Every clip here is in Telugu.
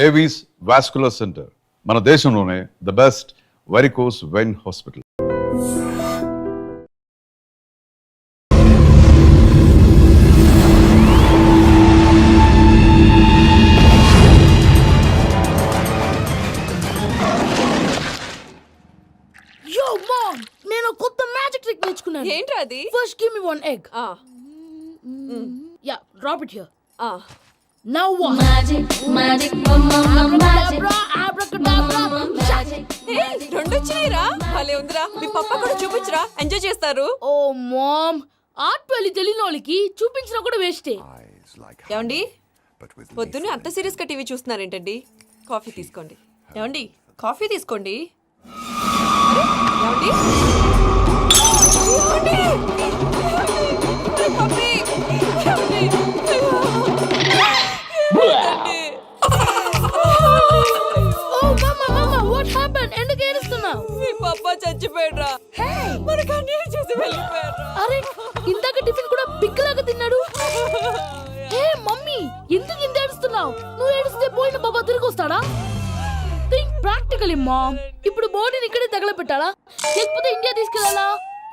ఏవీస్ వాస్కులర్ సెంటర్ మన దేశంలోనే the best varicose vein hospital. Yo mom, నేను కొత్త మ్యాజిక్ ట్రిక్ నేర్చుకున్నాను. ఏంట్రా అది? First give me one egg. Yeah, drop it here. Now what? Magic, mama, magic. Abracadabra. రెండు వచ్చినాయిరా. భలే ఉందిరా. మీ పప్ప కూడా చూపించరా, ఎంజాయ్ చేస్తారు. Oh mom, ఆర్ట్ వెళ్ళి తెలియని వాళ్ళకి చూపించినా కూడా వేస్టే. ఏమండి, పొద్దున్నే అంత సీరియస్ గా టీవీ చూస్తున్నారేంటండి? కాఫీ తీసుకోండి. ఏమండి, కాఫీ తీసుకోండి. ఏమండి? పప్పి! ఏమండి? Oh mama, what happened? ఎందుకు ఏడుస్తున్నావు? మీ పప్ప చచ్చిపోయాడురా. మనకు అన్యాయం చేసి వెళ్ళిపోయాడురా. అరే, ఇందాక టిఫిన్ కూడా పిక్కలాగా తిన్నాడు. హే మమ్మీ, ఎందుకు ఇంత ఏడుస్తున్నావు? నువ్వు ఏడిస్తే పోయిన బాబా తిరిగి వస్తాడా? Think practically mom. ఇప్పుడు బాడీని ఇక్కడే తగలబెట్టాలా లేకపోతే ఇండియా తీసుకెళ్ళాలా?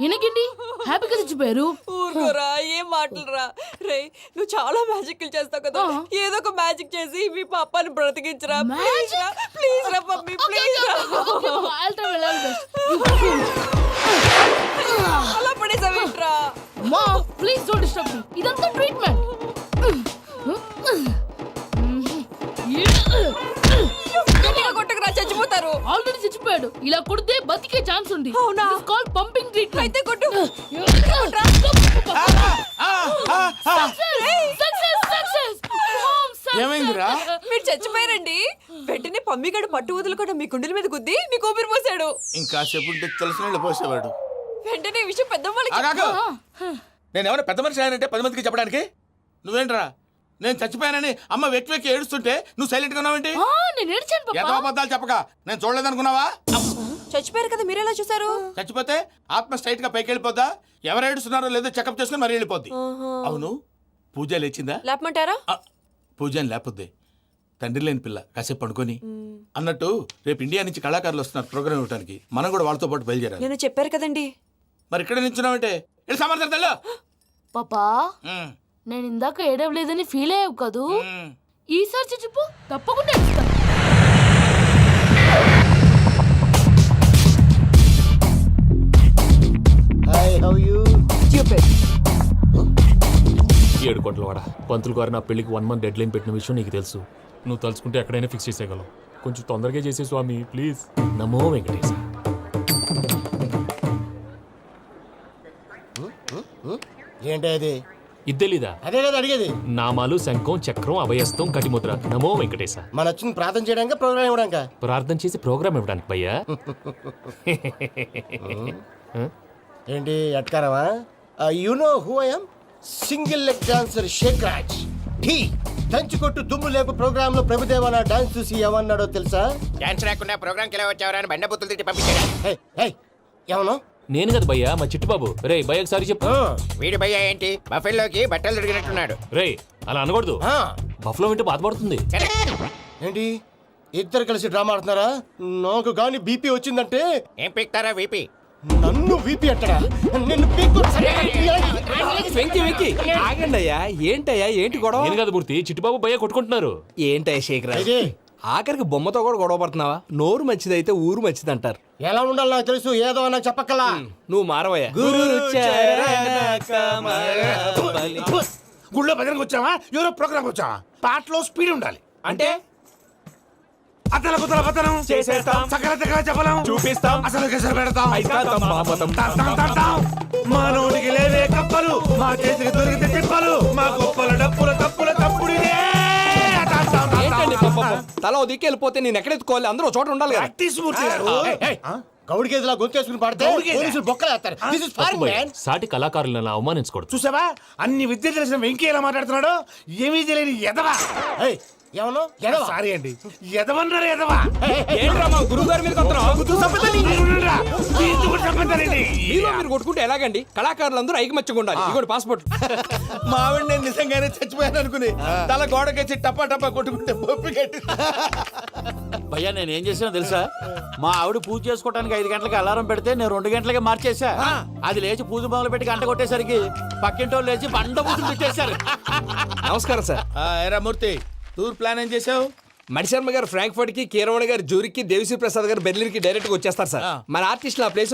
ఎనకండి హ్యాపీగా చచ్చిపోయారు. ఊరుకోరా, ఏం మాటలురా. రే, నువ్వు చాలా మ్యాజిక్లు చేస్తావు కదా, ఏదో ఒక మ్యాజిక్ చేసి మీ పాపాని బ్రతికించరా. ప్లీజ్ రా మమ్మీ, ప్లీజ్ రా. అలా పడేసావేంట్రా? Mom please don't disturb me. ఇదంతా ట్రీట్మెంట్. కొట్టకరా, చచ్చిపోతారు. ఆల్రెడీ చచ్చిపోయాడు. ఇలా కొడితే బతికే ఛాన్స్ ఉంది. అవునా? It's called pumping treatment. అయితే కొట్టు. ఏమైందిరా? మీరు చచ్చిపోయారండి. వెంటనే పమ్మిగాడు పట్టు వదులుకుండా మీ గుండెల మీద గుద్ది మీకు ఊపిరి పోసాడు. ఇంకా చెప్పుంటే తెలిసిన పోసేవాడు. వెంటనే ఈ విషయం పెద్ద వాళ్ళకి. నేను ఎవరైనా పెద్ద మనిషి ఆయనంటే 10 మందికి చెప్పడానికి. నువ్వేంట్రా నేను చచ్చిపోయానని అమ్మ వెక్కి వెక్కి ఏడుస్తుంటే నువ్వు సైలెంట్ గా ఉన్నావేంటి? నేను ఏడ్చాను పాపా. ఎంతో అబద్ధాలు చెప్పక నేను చూడలేదనుకున్నావా? చచ్చిపోయారు కదా, మీరెలా చూసారు? చచ్చిపోతే ఆత్మ స్ట్రైట్ గా పైకి వెళ్ళిపోద్దా? ఎవరు ఏడుస్తున్నారో లేదో చెకప్ చేసుకుని మరీ వెళ్ళిపోద్ది. అవును, పూజ లేచిందా? లేపమంటారా? పూజ అని లేకపోద్ది. తండ్రి లేని పిల్ల కాసేపు పడుకొని. అన్నట్టు రేపు ఇండియా నుంచి కళాకారులు వస్తున్నారు ప్రోగ్రామ్ ఇవ్వడానికి. మనం కూడా వాళ్ళతో పాటు బయలుదేరాలి. నేను చెప్పారు కదండి. మరి ఇక్కడ నిల్చున్నావంటే వెళ్ళి సమర్థతలో. పాపా, నేను ఇందాక ఏడవలేదని ఫీల్ అయ్యావు కదూ? ఈసారి చచ్చిపో, తప్పకుండా ఏడుస్తాను. Hi, how you? ఏడు కోట్ల వాడ పంతులు గారు నా పెళ్లికి 1 month డెడ్ లైన్ పెట్టిన విషయం నీకు తెలుసు. నువ్వు తలుచుకుంటే ఎక్కడైనా ఫిక్స్ చేసేయగలవు. కొంచెం తొందరగా చేసే స్వామి ప్లీజ్. నమో వెంకటేశ. ఏంటి అది? ఇద్దెలీదా? అదే కదా అడిగేది. నామాలు శంఖం చక్రం అభయస్తం కటిముద్ర. నమో వెంకటేశ. మన వచ్చింది ప్రార్థన చేయడానికి ప్రోగ్రామ్ ఇవ్వడానిక? ప్రార్థన చేసి ప్రోగ్రామ్ ఇవ్వడానికి భయ్యా. ఏంటి ఎట్కారమా? You know who I am? Single leg dancer Shaik Raj. ఠీ దంచి కొట్టు దుమ్ము లేపు ప్రోగ్రామ్ లో ప్రభుదేవ నా డాన్స్ చూసి ఏమన్నాడో తెలుసా? డాన్స్ రాకుండా ప్రోగ్రామ్ కి ఎలా వచ్చావరా అని బండ బుద్ధులు తిట్టి పంపించాడు. ఏమన్నా? నేను కదా భయ్యా, మా చిట్టుబాబు. రే భయ్య ఒకసారి చెప్పు. వీడి భయ్య ఏంటి బఫెల్లోకి బట్టలు తిరిగినట్టున్నాడు. రే అలా అనకూడదు. బఫ్లో వింటే బాధపడుతుంది. ఏంటి ఇద్దరు కలిసి డ్రామా ఆడుతున్నారా? నాకు గాని బీపీ వచ్చిందంటే ఏం పీక్తారా వీపీ? నన్ను వీపీ అట్టడా? నిన్ను పీక్కు. ఆగండి అయ్యా, ఏంటయ్యా ఏంటి గొడవ? నేను కదా మూర్తి, చిట్టుబాబు భయ్య కొట్టుకుంటున్నారు. ఏంటయ్యా శేఖరా, ఆఖరికి బొమ్మతో కూడా గొడవ పడుతున్నావా? నోరు మంచిదైతే ఊరు మంచిది అంటారు. ఎలా ఉండాలి నాకు తెలుసు, ఏదో నాకు చెప్పక్కలా. నువ్వు మారవయ్యా. గుళ్ళో భజనకు వచ్చావా? ఎవరో ప్రోగ్రామ్ వచ్చావా? పాటలో స్పీడ్ ఉండాలి. అంటే అతల కుతల పతనం చేసేస్తాం, సకల దగ్గర చెప్పలేం, చూపిస్తాం, అసలు గెసరు పెడతాం, ఐకాంతం, మాపతం, మానవుడికి లేవే కప్పలు, మా చేతికి దొరికితే తిప్పలు, మా గొప్పల డప్పుల తప్పుల తప్పుడిదే. ఏంటండి తల ఓ దిక్కు వెళ్ళిపోతే నేను ఎక్కడెత్తుకోవాలి? అందరూ చోట ఉండాలి కదా. గౌడికేదిలా గొంతేసుకుని పాడితే పోలీసులు బొక్కలేస్తారు. This is foreign, man. సాటి కళాకారులను అవమానించకూడదు. చూసావా అన్ని విద్య తెలిసిన వెంకీ ఎలా మాట్లాడుతున్నాడు? ఏమీ తెలియని ఎదవా. ఏమను ఎడవ సారీ అండి ఎదవన్నారు ఎదవా ఏంట్రా మా గురువు గారి మీద మీరు కొట్టుకుంటే ఎలాగండి కళాకారులందరూ ఐకమత్యంగా ఉండాలి ఇదిగోండి పాస్పోర్ట్. మా ఆవిడ నేను నిజంగానే చచ్చిపోయాను అనుకుని తల గోడకొచ్చి టపా టపా కొట్టుకుంటే బొప్పి కట్టి భయ్యా నేను ఏం చేసానో తెలుసా? మా ఆవిడ పూజ చేసుకోవడానికి 5 గంటలకి అలారం పెడితే నేను 2 గంటలకే మార్చేసా. అది లేచి పూజ మొదలు పెట్టి గంట కొట్టేసరికి పక్కింటోళ్ళు లేచి బండ పూజలు పెట్టేశారు. నమస్కారం సార్. ఎరా మూర్తి టూర్ ప్లాన్ ఏం చేసావు? మణిశర్మ గారు ఫ్రాంక్ఫర్ట్ కి, కీరవాణ గారు జూరికి, దేవిశ్రీ ప్రసాద్ గారు బెర్లిన్ కి డైరెక్ట్ గా వచ్చేస్తారు సార్. మన ఆర్టిస్ట్ ఆ ప్లేస్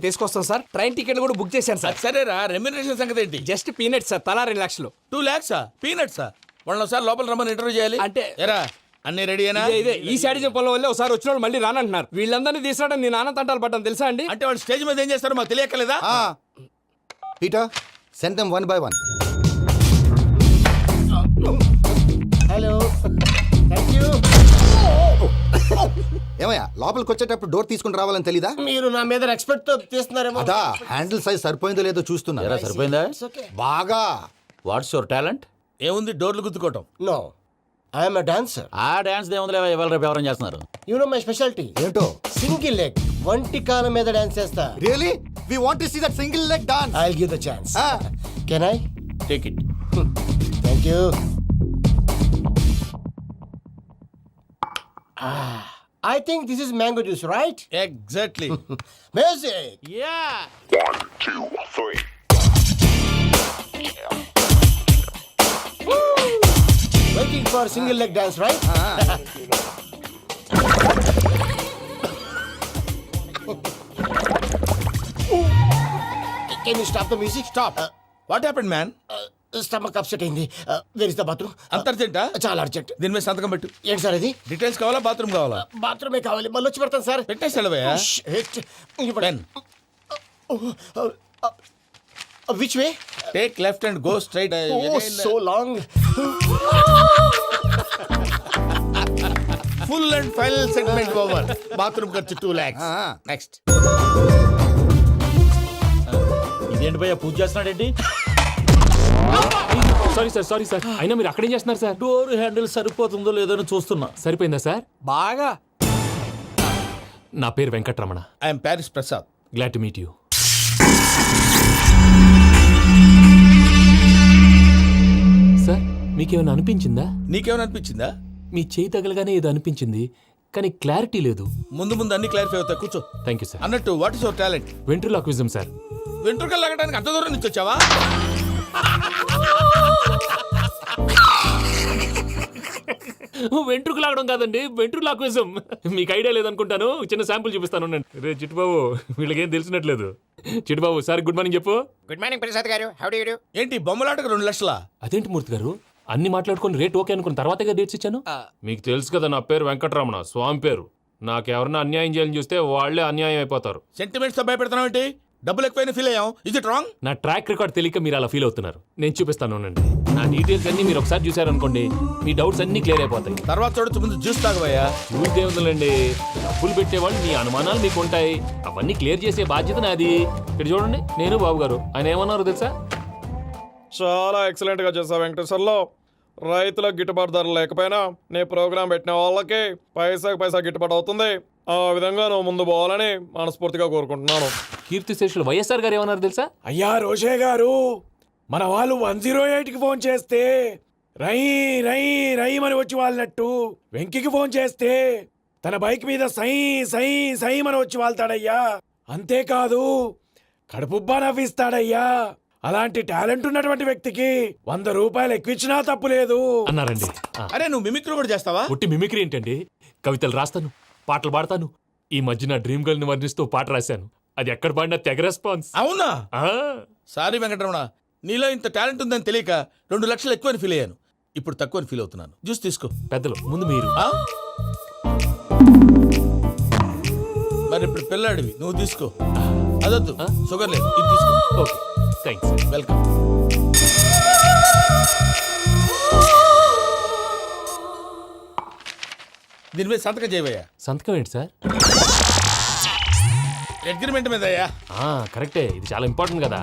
తీసుకొస్తాం సార్. ట్రైన్ టికెట్ కూడా బుక్ చేశాను సార్. సరేరా రెమ్యూనరేషన్ సంగతి ఏంటి? జస్ట్ పీనట్స్ సార్, తలా 2 లక్షలు. 2 lakhs పీనట్సా? వాళ్ళని ఒకసారి లోపల రమ్మని ఇంటర్వ్యూ చేయాలి. అంటే ఎరా అన్ని రెడీయేనా? ఇదే ఈ శాడిజం పొలం వల్లే ఒకసారి వచ్చిన వాళ్ళు మళ్ళీ రానంటున్నారు. వీళ్ళందరినీ తీసుకురావడం నేను ఆనంద తంటాలు పడ్డాను తెలుసా అండి. అంటే వాళ్ళు స్టేజ్ మీద ఏం చేస్తారో మాకు తెలియక్కలేదా? Peter send them 1 by 1. Hello thank you. ఏమయ్యా లోపలికి వచ్చేటప్పుడు డోర్ తీసుకుని రావాలని తెలీదా? మీరు నా మీద ఎక్స్పెక్ట్ తో తీస్తున్నారేమో. అదా హ్యాండిల్ సైజ్ సరిపోయిందో లేదో చూస్తున్నా. ఎరా సరిపోయిందా? బాగా. What's your talent? ఏముంది డోర్లు గుద్దుకోవటం. No I'm a dancer. ఆ డాన్స్ దేవుందిలే, ఇవాళ రేపు ఎవరైనా చేస్తున్నారు. యు నో మై స్పెషాలిటీ ఏంటో? సింగిల్ లెగ్, వంటి కాలం మీద డాన్స్ చేస్తా. Really we want to see that single leg dance. I will give the chance. Can I? Take it. Thank you. I think this is mango juice, right? Exactly. Music. Yeah. Waiting for single leg dance, right? Can you stop the music? Stop. What happened man? Stomach upset అయింది. Where is the bathroom? అంత అర్జెంటా? చాలా అర్జెంట్. దీని మీద సంతకం పెట్టు. ఏంటి సార్ ఇది? డీటెయిల్స్ కావాలా బాత్రూమ్ కావాలా? బాత్రూమే కావాలి, మళ్ళీ వచ్చి పెడతాను సార్. పెట్టేసి వెళ్ళవయ్యా. Pen. Which way? Take left and go straight. Oh, so long. Full and final segment over. Bathroom ఖర్చు 2 lakhs. నెక్స్ట్. ఇదేంటి భయ్యా పూజ చేస్తున్నాడేంటి? సారీ సార్ అయినా మీరు అక్కడేం చేస్తున్నారు సార్? డోర్ హ్యాండిల్ సరిపోతుందో లేదో అని చూస్తున్నా. సరిపోయిందా సార్? బాగా. నా పేరు Venkatramana. I'm Paris Prasad. Glad to meet you. Sir మీకేమైనా అనిపించిందా? నీకేమైనా అనిపించిందా? మీ చేయి తగలగానే ఏదో అనిపించింది, కానీ క్లారిటీ లేదు. ముందు ముందు అన్ని క్లారిఫై అవుతాయి, కూర్చో. Thank you sir. అన్నట్టు what is your talent? Ventriloquism sir. వెంట్రుకలు లాగడానికి అంత దూరం నుంచి వచ్చావా? వెంట్రుకు లాగడం కాదండి, వెంట్రులాక్విజం. మీకు ఐడియా లేదనుకుంటాను, చిన్న శాంపుల్ చూపిస్తాను. రే చిట్టుబాబు, వీళ్ళకేం తెలిసినట్లేదు. చిట్టుబాబు సార్ గుడ్ మార్నింగ్ చెప్పు. Good morning Prasad garu. How do you do? ఏంటి బొమ్మలాటకు 2 లక్షలా? అదేంటి మూర్తి గారు, అన్ని మాట్లాడుకొని రేట్ ఓకే అనుకున్న తర్వాతగా డేట్స్ ఇచ్చాను. మీకు తెలుసు కదా నా పేరు వెంకటరమణ, స్వామి పేరు. నాకెవరన్నా అన్యాయం చేయాలని చూస్తే వాళ్లే అన్యాయం అయిపోతారు. సెంటిమెంట్స్ తో భయపెడతావు ఏంటి? డబ్బులు ఎక్కువైనా ఫీల్ అయ్యాం. Is it wrong? నా ట్రాక్ రికార్డ్ తెలియక మీరు అలా ఫీల్ అవుతున్నారు. నేను చూపిస్తాను ఉండండి. నా డీటెయిల్స్ అన్ని మీరు ఒకసారి చూసారనుకోండి, మీ డౌట్స్ అన్ని క్లియర్ అయిపోతాయి. తర్వాత చూడొచ్చు, ముందు జ్యూస్ తాగబోయా. చూస్తే ఉందండి, డబ్బులు పెట్టేవాళ్ళు మీ అనుమానాలు మీకు ఉంటాయి, అవన్నీ క్లియర్ చేసే బాధ్యత నాది. ఇక్కడ చూడండి, నేను బాబు గారు. ఆయన ఏమన్నారు తెలుసా? చాలా ఎక్సలెంట్ గా చేసావు వెంకటేశ్వర్లో. రైతులకు గిట్టుబాటు ధర లేకపోయినా నీ ప్రోగ్రాం పెట్టిన వాళ్ళకి పైసాకి పైసా గిట్టుబాటు అవుతుంది. ఆ విధంగా నువ్వు ముందు పోవాలని మనస్ఫూర్తిగా కోరుకుంటున్నాను. కీర్తిశేషులు వైఎస్ఆర్ గారు ఏమన్నారు తెలుసా? అయ్యా రోషే గారు, మన వాళ్ళు 108కి ఫోన్ చేస్తే రై రై రై అని వచ్చి వాళ్ళనట్టు, వెంకికి ఫోన్ చేస్తే తన బైక్ మీద సై సై సై అని వచ్చి వాళ్తాడయ్యా. అంతేకాదు కడుపుబ్బా నవ్విస్తాడయ్యా. అలాంటి టాలెంట్ ఉన్నటువంటి వ్యక్తికి 100 రూపాయలు ఎక్కువచ్చినా తప్పు లేదు అన్నారండి. అరే నువ్వు మిమిక్రీ కూడా చేస్తావా? పుట్టి మిమిక్రీ ఏంటండి? కవితలు రాస్తాను, పాటలు పాడతాను. ఈ మధ్య నా డ్రీమ్ గర్ల్ ని వర్ణిస్తూ పాట రాశాను. అది ఎక్కడ పాడినా తెగ రెస్పాన్స్. అవునా? సారీ వెంకటరమణ, నీలో ఇంత టాలెంట్ ఉందని తెలియక 2 లక్షలు ఎక్కువని ఫీల్ అయ్యాను. ఇప్పుడు తక్కువని ఫీల్ అవుతున్నాను. జ్యూస్ తీసుకో. పెద్దలు ముందు మీరు. మరి ఇప్పుడు పిల్లాడివి, నువ్వు తీసుకో. అదొద్దు, షుగర్ లేదు, ఇది తీసుకో. Okay thanks. వెల్కమ్. దీని మీద సంతకం చేయవయ్యా. సంతకం ఏంటి సార్? అగ్రిమెంట్ మీద అయ్యా. కరెక్టే, ఇది చాలా ఇంపార్టెంట్ కదా.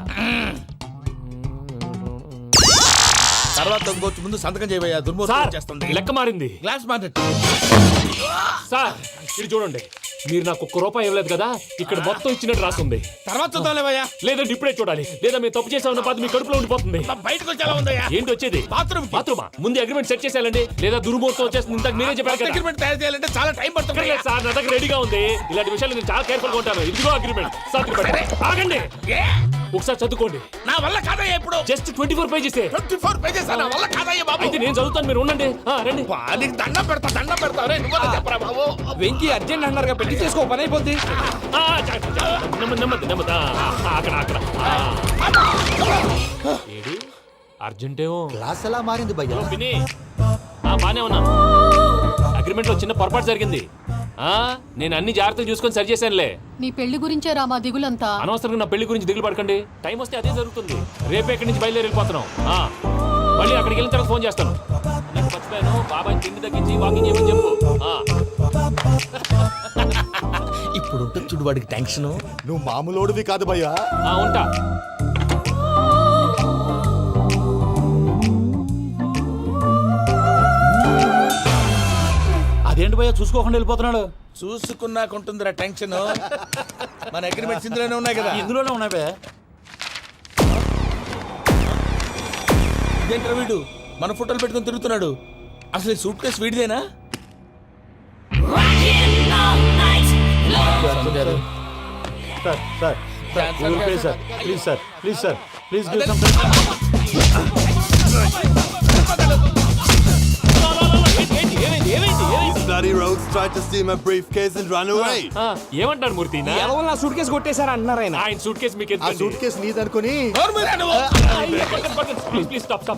తర్వాత ఇంకొచ్చి ముందు సంతకం చేయబోయా సార్ దుర్మోహం చేస్తుంది లెక్క మారింది గ్లాస్ మార్కెట్ సార్ ఇది చూడండి, మీరు నాకు ₹1 ఇవ్వలేదు కదా, ఇక్కడ మొత్తం ఇచ్చినట్టు రాస్తుంది. తర్వాత చూద్దాంలేవయ్యా. లేదంటే ఇప్పుడే చూడాలి, లేదా మేము తప్పు చేసామన్న బాధ మీ కడుపులో ఉండిపోతుంది. బయటకు వచ్చి ఎలా ఉందయ్యా? ఏంటి వచ్చేది? బాత్రూమ్ బాత్రూమా? ముందు అగ్రిమెంట్ సెట్ చేసేయాలండి, లేదా దుర్మూర్తం వచ్చేస్తుంది. ఇంతకు మీరే చెప్పారు కదా. అగ్రిమెంట్ తయారు చేయాలంటే చాలా టైం పడుతుంది లేదు సార్, నా దగ్గర రెడీగా ఉంది. ఇలాంటి విషయాలు నేను చాలా కేర్ఫుల్ గా ఉంటాను. ఇదిగో అగ్రిమెంట్. ఆగండి, ఒకసారి చదువుకోండి. నా వల్ల కాదయ్యా ఇప్పుడు. Just 24 pages. 24 పేజెస్ నా వల్ల కాదయ్యా బాబు. అయితే నేను చదువుతాను, మీరు ఉండండి. రండి. నీకు దండం పెడతా రే, నువ్వు చెప్పరా బాబు. వెంకీ అర్జెంట్ అన్నారుగా, పెళ్లి చేసుకో, పని అయిపోద్ది. నెమ్మది నెమ్మది. అక్కడ ఏడి అర్జెంటేమో. క్లాస్ ఎలా మారింది భయ్యా? పిన్ని, బానే ఉన్నాను. అగ్రిమెంట్ లో చిన్న పొరపాటు జరిగింది. నేను అన్ని జాగ్రత్తలు చూసుకొని సరి చేశానులే. నీ పెళ్లి గురించే రా మా దిగులంతా. అనవసరంగా నా పెళ్లి గురించి దిగులు పడకండి. టైం వస్తే అదే జరుగుతుంది. రేపే ఇక్కడి నుంచి బయలుదేరి వెళ్ళిపోతున్నాం. మళ్ళీ అక్కడికి వెళ్ళిన తర్వాత ఫోన్ చేస్తాను. నేను మర్చిపోయాను, బాబాయ్ తిండి తగ్గించి వాకింగ్ చేయమని చెప్పు. ఇప్పుడు ఉంటుంది చూడు వాడికి టెన్షన్. నువ్వు మామూలోడివి కాదు భయ్యా. ఉంటా. అదేంటి భయ్యా చూసుకోకుండా వెళ్ళిపోతున్నాడు? చూసుకున్నాకుంటుందిరా టెన్షన్. మన అగ్రిమెంట్స్ ఇందులోనే ఉన్నాయి కదా. ఇందులోనే ఉన్నాయి భయ్యా. ఇదేంట్రా వీడు మన ఫోటోలు పెట్టుకొని తిరుగుతున్నాడు? అసలు ఈ సూట్ కేసు వీడిదేనా? ఏమంటారు మూర్తి? నా సూట్ కేసు కొట్టేశారు అంటున్నారు ఆయన. ఆయన సూట్ కేసు మీకు ఆ సూట్ కేసు నీదనుకుని ప్లీజ్ స్టాప్.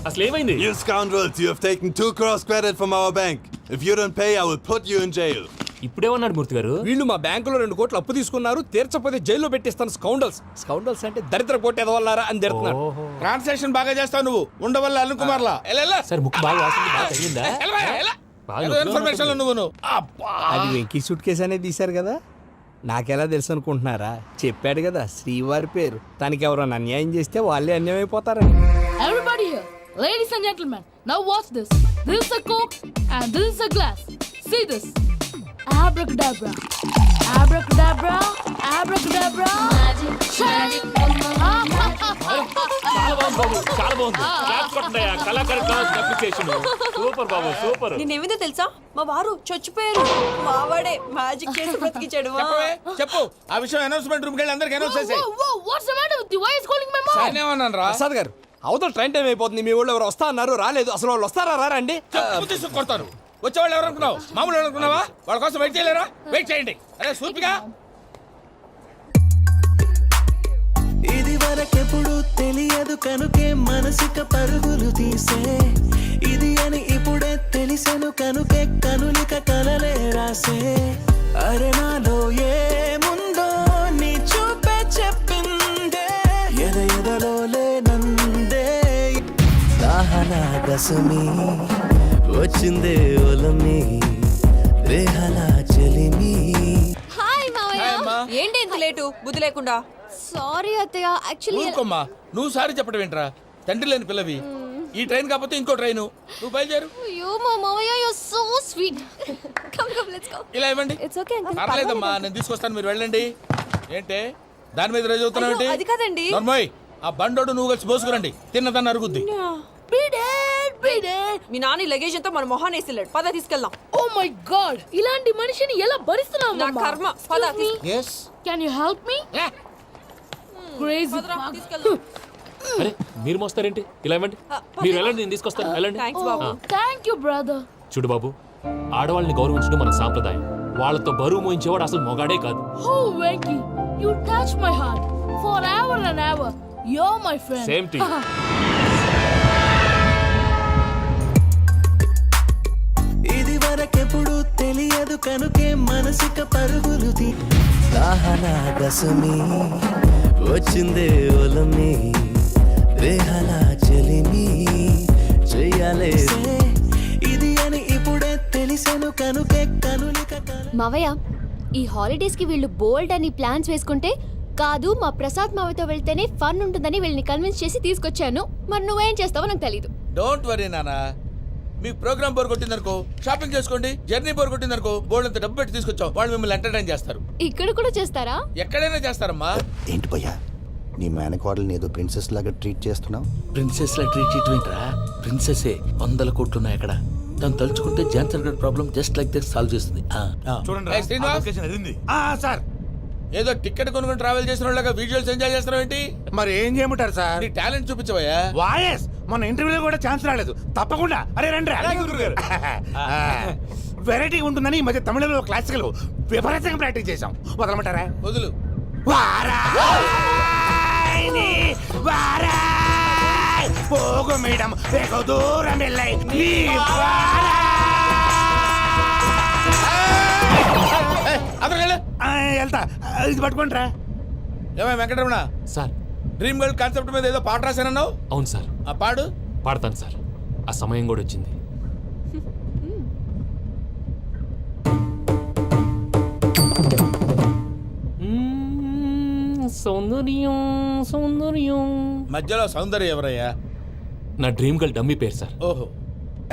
అసలు ఏమైంది? You scoundrels, you have taken 2 crores credit from our bank. If you don't pay, I will put you in jail. ఇప్పుడేమన్నాడు మూర్తి గారు? వీళ్ళు మా బ్యాంకులో 2 కోట్లు అప్పు తీసుకున్నారు, తీర్చపోతే జైల్లో పెట్టిస్తాను. స్కౌండల్స్ అంటే దరిద్ర కోట ఎదవల్లారా అని తిడుతున్నారు. ట్రాన్సాక్షన్ బాగా చేస్తావు నువ్వు. ఉండవల్ల అరుణ్ కుమార్ లా. సార్ ముక్కు బాగా వాసింది, బాగా తగిలిందా? ఇన్ఫర్మేషన్ నువ్వు అది వెంకీ సూట్ కేసు అనేది తీశారు కదా, నాకెలా తెలుసు అనుకుంటున్నారా? చెప్పాడు కదా శ్రీవారి పేరు. తనకి ఎవరైనా అన్యాయం చేస్తే వాళ్ళే అన్యాయం అయిపోతారని. Everybody here, ladies and gentlemen, now watch this. This is a Coke and this is a glass. See this. Abracadabra. Abracadabra. Abracadabra. Magic, చాలా బాగుంది బాబు, చాలా బాగుంది. క్లాప్స్ కొట్టండి. కళాకారు అప్రిసియేషన్. సూపర్ బాబు, సూపర్. నేనేమిందో తెలుసా, మా వారు చచ్చిపోయారు. మావాడే మ్యాజిక్ చేసి బ్రతికించాడు. చెప్పు ఆ విషయం. అనౌన్స్మెంట్ రూమ్ కెళ్ళి అందరికి అనౌన్స్ చేసేయ్. What's the matter with you? Why is calling my mom? నేనేమన్నాను రా? ప్రసాద్ గారు, అవతల ట్రైన్ టైం అయిపోతుంది. మీ వాళ్ళు ఎవరు వస్తా అన్నారు, రాలేదు. అసలు వాళ్ళు వస్తారా రారా అండి? తీసుకు కొడతారు. వచ్చేవాళ్ళు ఎవరు అనుకున్నావు? మామూలు ఎవరు అనుకున్నావా? వాళ్ళ కోసం వెయిట్ చేయలేరా? వెయిట్ చేయండి. అరే సూపిగా. ఇది వరకెప్పుడు తెలియదు కనుకే మనసిక పరుగులు తీసే, ఇది అని ఇప్పుడే తెలిసెను కనుకే కనులిక కలలే రాసే. అరే నాలో ఏముందో నీ చూపే చెప్పిందే, ఎదలో లేనందే. దాహనా దశమి వచ్చిందే ఒలమి, రేహలా చెలిమి. హాయ్ మావయ్య. ఏంటి ఇంత లేటు? బుద్ధి లేకుండా. సారీ అత్తయ్య, యాక్చువల్లీ ఊరుకోమ్మా. నువ్వు సారీ చెప్పడం ఏంట్రా? తండ్రి లేని పిల్లవి. ఈ ట్రైన్ కాకపోతే ఇంకో ట్రైన్. నువ్వు బయలుదేరు. అయ్యో మా మావయ్య, you are so sweet. Come let's go. ఇలా ఇవ్వండి. It's okay uncle. పర్లేదమ్మా, నేను తీసుకొస్తాను, మీరు వెళ్ళండి. ఏంటే దాని మీద రోజు అవుతున్నావు? అయ్యో, అది కాదండి. నర్మోయ్, ఆ బండోడు నువ్వు కలిసి పోసుకురండి. తిన్నదాన్ని అరుగుద్ది. మీ నాని లగేజ్ అంతా మన మొహాన్ వేసిల్లాడు. పద తీసుకెళ్దాం. Oh my God! ఇలాంటి మనిషిని ఎలా భరిస్తున్నావు? నా కర్మ. పద yes Can you help me? Crazy. తీసుకెళ్దాం. అరే మీరు మోస్తారేంటి? ఇలా ఇవ్వండి. మీరు వెళ్ళండి, నేను తీసుకొస్తాను. వెళ్ళండి. Thanks Babu. Thank you, brother. చూడు బాబు, ఆడవాళ్ళని గౌరవించడం మన సాంప్రదాయం. వాళ్ళతో బరువు మోయించేవాడు అసలు మొగాడే కాదు. Oh, Venky, you touch my heart forever and ever. You're my friend. Same to you. ఇది వరకెప్పుడు తెలియదు కనుకే మనసిక పరుగులు తీ. దాహనా దశమి వచ్చిందే ఒలమి, రేహలా చెలిమి చెయ్యాలే. ఇది అని ఇప్పుడే తెలిసెను కనుకే కనులిక. మావయ్య, ఈ హాలిడేస్ కి వీళ్ళు బోల్డ్ అని ప్లాన్స్ వేసుకుంటే, కాదు మా ప్రసాద్ మావయ్యతో వెళ్తేనే ఫన్ ఉంటుందని వీళ్ళని కన్విన్స్ చేసి తీసుకొచ్చాను. మరి నువ్వేం చేస్తావో నాకు తెలీదు. డోంట్ వరీ నానా, మీకు ప్రోగ్రామ్ బోర్ కొట్టిందనుకో షాపింగ్ చేసుకోండి, జర్నీ బోర్ కొట్టిందనుకో బోర్డు అంత డబ్బు పెట్టి తీసుకొచ్చాం, వాళ్ళు మిమ్మల్ని ఎంటర్టైన్ చేస్తారు. ఇక్కడ కూడా చేస్తారా? ఎక్కడైనా చేస్తారమ్మా. ఏంటి భయ్యా నీ మేనకోడల్ని ఏదో ప్రిన్సెస్ లాగా ట్రీట్ చేస్తున్నావు? ప్రిన్సెస్ లా ట్రీట్ చేయటమేంట్రా? ప్రిన్సెసే 100 కోట్లు ఉన్నాయి అక్కడ. తను తలుచుకుంటే జాన్సన్ గడ్ problem just like that solve చేస్తుంది. ఏయ్, శ్రీనివాస్, సార్ ఏదో టికెట్ కొనుక్కొని ట్రావెల్ చేసిన వాళ్ళగా విజువల్స్ ఎంజాయ్ చేస్తున్నావు ఏంటి? మరి ఏం చేయమంటారు సార్? నీ టాలెంట్ చూపించవయ్యా. వాయస్ మన ఇంటర్వ్యూలో కూడా ఛాన్స్ రాలేదు. తప్పకుండా అరే రండి. వెరైటీ ఉంటుందని ఈ మధ్య తమిళంలో క్లాసికల్ విపరీతంగా ప్రాక్టీస్ చేశాం. వదలమంటారా? వదులు. పోగు మేడం వెగు దూరం వెళ్ళాయి. వెళ్తా, ఇది పట్టుకుంటారా? ఏమై Venkataramana, sir. Dream girl concept మీద ఏదో పాట రాశానన్నావు? అవును సార్. ఆ పాడు. పాడతాను సార్, ఆ సమయం కూడా వచ్చింది. సౌందర్యం సౌందర్యం. మధ్యలో సౌందర్య ఎవరయ్యా? నా డ్రీమ్ గర్ల్ డమ్మీ పేరు సార్. ఓహో.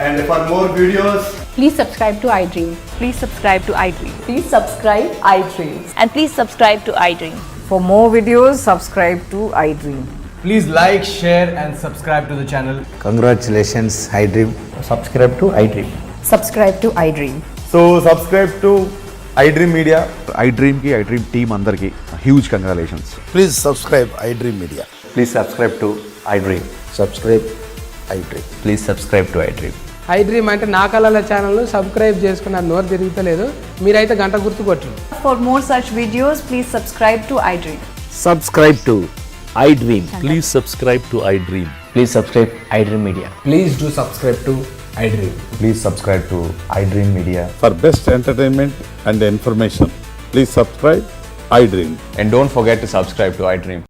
And for more videos, Please subscribe to iDream. Please subscribe to iDream. Please subscribe iDream. And please subscribe to iDream. For more videos, subscribe to iDream. Please like, share and subscribe to the channel. congratulations iDream. Subscribe to iDream. Subscribe to iDream. So subscribe to iDream Media. iDream team అందరికి huge congratulations. Please subscribe iDream Media. Please subscribe to iDream. Subscribe iDream. Please subscribe to iDream. iDream అంటే నా కళల ఛానల్ సబ్స్క్రైబ్ చేసుకున్న నోరు తిరుగుతలేదు. మీరైతే గంట గుర్తు కొట్టండి. For more such videos, please subscribe to iDream. Subscribe to iDream. Please subscribe to I dream. Please subscribe iDream Media. Please do subscribe to iDream. Please subscribe to iDream Media. For best entertainment and information, please subscribe iDream. And don't forget to subscribe to iDream.